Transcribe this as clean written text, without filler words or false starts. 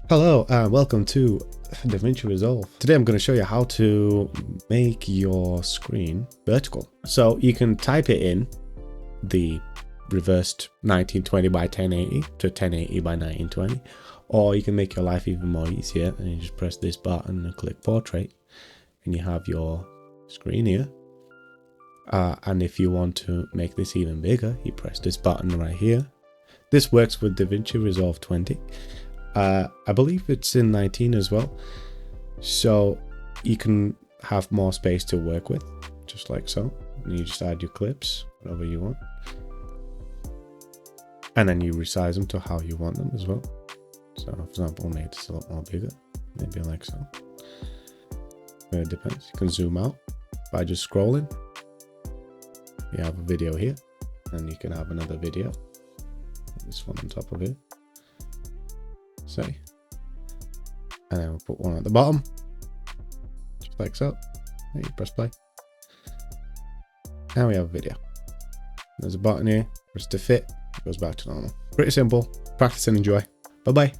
Hello and welcome to DaVince Resolve. Today I'm going to show you how to make your screen vertical. So you can type it in the reversed 1920 by 1080 to 1080 by 1920, or you can make your life even more easier and you just press this button and click portrait and you have your screen here. And if you want to make this even bigger, you press this button right here. This works with DaVince Resolve 20. I believe it's in 19 as well, so you can have more space to work with, just like so. And you just add your clips, whatever you want, and then you resize them to how you want them as well. So for example, make this a lot more bigger, maybe like so. It depends. You can zoom out by just scrolling. You have a video here, and you can have another video, this one on top of it, say, and then we'll put one at the bottom, just like so. There you press play. Now we have a video. There's a button here, press to fit, it goes back to normal. Pretty simple. Practice and enjoy. Bye bye.